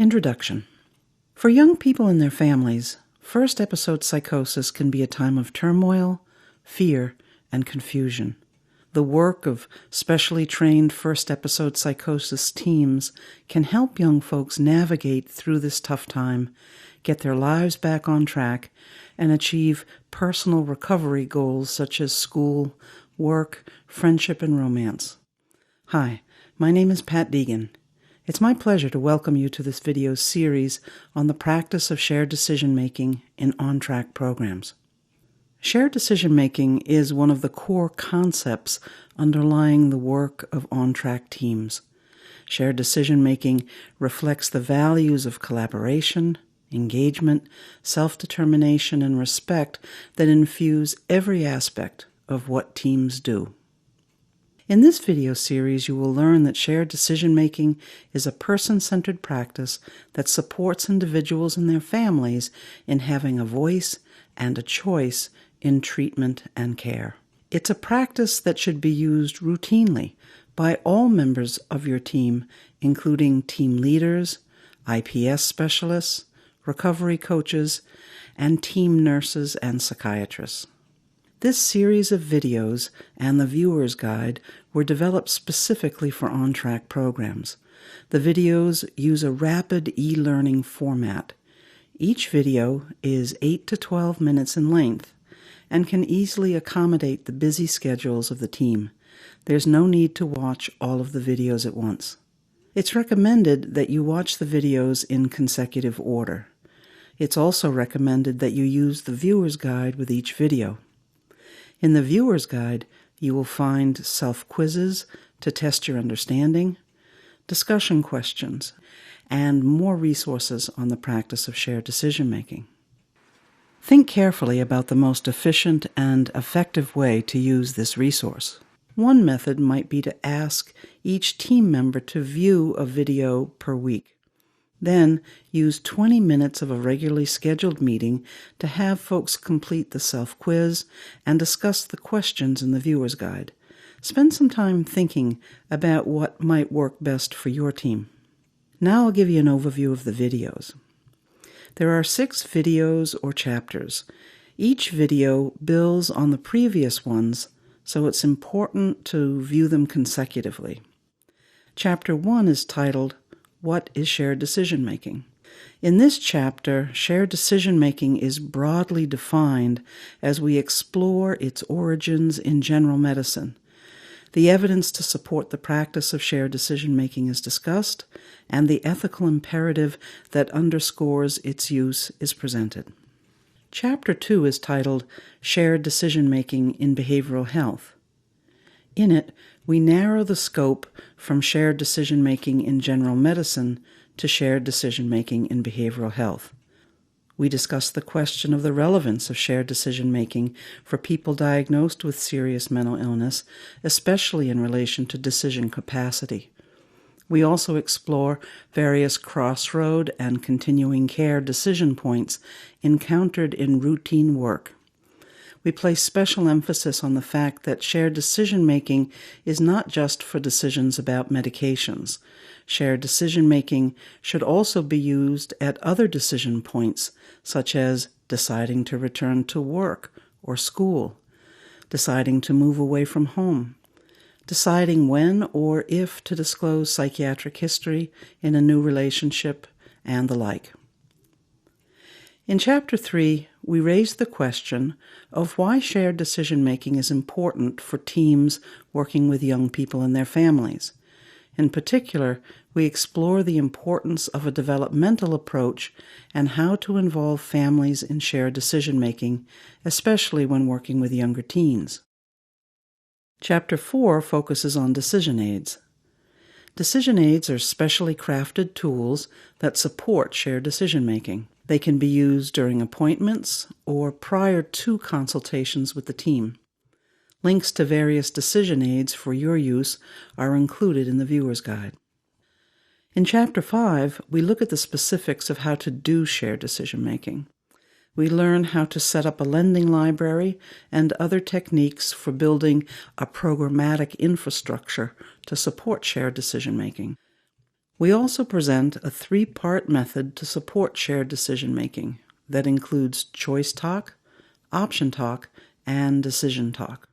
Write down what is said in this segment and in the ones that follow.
Introduction. For young people and their families, first episode psychosis can be a time of turmoil, fear, and confusion. The work of specially trained first episode psychosis teams can help young folks navigate through this tough time, get their lives back on track, and achieve personal recovery goals such as school, work, friendship, and romance. Hi, my name is Pat Deegan. It's my pleasure to welcome you to this video series on the practice of shared decision-making in OnTrack programs. Shared decision-making is one of the core concepts underlying the work of OnTrack teams. Shared decision-making reflects the values of collaboration, engagement, self-determination, and respect that infuse every aspect of what teams do. In this video series, you will learn that shared decision-making is a person-centered practice that supports individuals and their families in having a voice and a choice in treatment and care. It's a practice that should be used routinely by all members of your team, including team leaders, IPS specialists, recovery coaches, and team nurses and psychiatrists. This series of videos and the viewer's guide were developed specifically for OnTrack programs. The videos use a rapid e-learning format. Each video is 8 to 12 minutes in length and can easily accommodate the busy schedules of the team. There's no need to watch all of the videos at once. It's recommended that you watch the videos in consecutive order. It's also recommended that you use the viewer's guide with each video. In the viewer's guide, you will find self-quizzes to test your understanding, discussion questions, and more resources on the practice of shared decision-making. Think carefully about the most efficient and effective way to use this resource. One method might be to ask each team member to view a video per week. Then use 20 minutes of a regularly scheduled meeting to have folks complete the self-quiz and discuss the questions in the viewer's guide. Spend some time thinking about what might work best for your team. Now I'll give you an overview of the videos. There are 6 videos or chapters. Each video builds on the previous ones, so it's important to view them consecutively. Chapter 1 is titled, "What is shared decision-making?" In this chapter, shared decision-making is broadly defined as we explore its origins in general medicine. The evidence to support the practice of shared decision-making is discussed, and the ethical imperative that underscores its use is presented. Chapter 2 is titled, "Shared Decision-Making in Behavioral Health." In it, we narrow the scope from shared decision-making in general medicine to shared decision-making in behavioral health. We discuss the question of the relevance of shared decision-making for people diagnosed with serious mental illness, especially in relation to decision capacity. We also explore various crossroad and continuing care decision points encountered in routine work. We place special emphasis on the fact that shared decision-making is not just for decisions about medications. Shared decision-making should also be used at other decision points, such as deciding to return to work or school, deciding to move away from home, deciding when or if to disclose psychiatric history in a new relationship, and the like. In Chapter 3, we raise the question of why shared decision-making is important for teams working with young people and their families. In particular, we explore the importance of a developmental approach and how to involve families in shared decision-making, especially when working with younger teens. Chapter 4 focuses on decision aids. Decision aids are specially crafted tools that support shared decision-making. They can be used during appointments or prior to consultations with the team. Links to various decision aids for your use are included in the viewer's guide. In Chapter 5, we look at the specifics of how to do shared decision-making. We learn how to set up a lending library and other techniques for building a programmatic infrastructure to support shared decision-making. We also present a 3-part method to support shared decision-making that includes choice talk, option talk, and decision talk.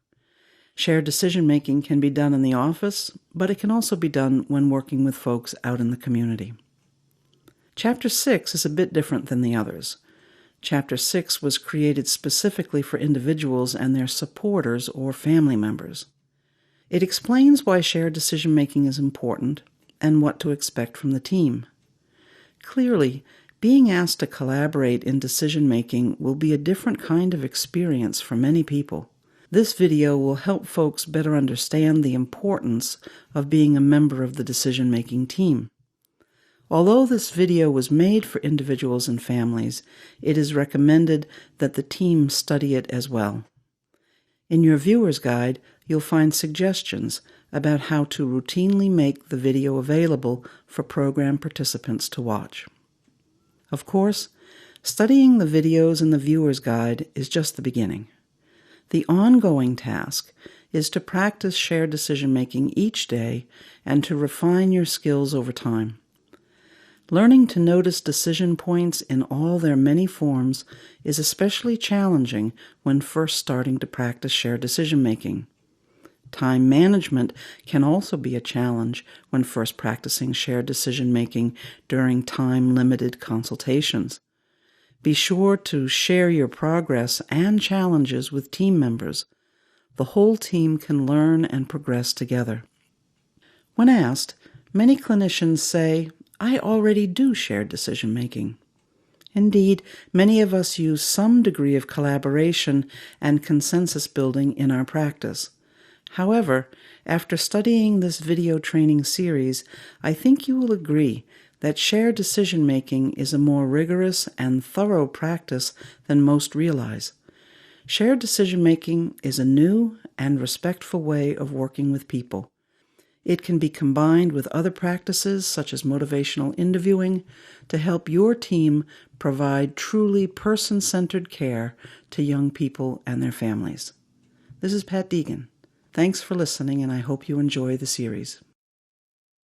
Shared decision-making can be done in the office, but it can also be done when working with folks out in the community. Chapter 6 is a bit different than the others. Chapter 6 was created specifically for individuals and their supporters or family members. It explains why shared decision-making is important and what to expect from the team. Clearly, being asked to collaborate in decision-making will be a different kind of experience for many people. This video will help folks better understand the importance of being a member of the decision-making team. Although this video was made for individuals and families, it is recommended that the team study it as well. In your viewer's guide, you'll find suggestions about how to routinely make the video available for program participants to watch. Of course, studying the videos in the viewer's guide is just the beginning. The ongoing task is to practice shared decision-making each day and to refine your skills over time. Learning to notice decision points in all their many forms is especially challenging when first starting to practice shared decision-making. Time management can also be a challenge when first practicing shared decision-making during time-limited consultations. Be sure to share your progress and challenges with team members. The whole team can learn and progress together. When asked, many clinicians say, "I already do shared decision-making." Indeed, many of us use some degree of collaboration and consensus building in our practice. However, after studying this video training series, I think you will agree that shared decision-making is a more rigorous and thorough practice than most realize. Shared decision-making is a new and respectful way of working with people. It can be combined with other practices such as motivational interviewing to help your team provide truly person-centered care to young people and their families. This is Pat Deegan. Thanks for listening, and I hope you enjoy the series.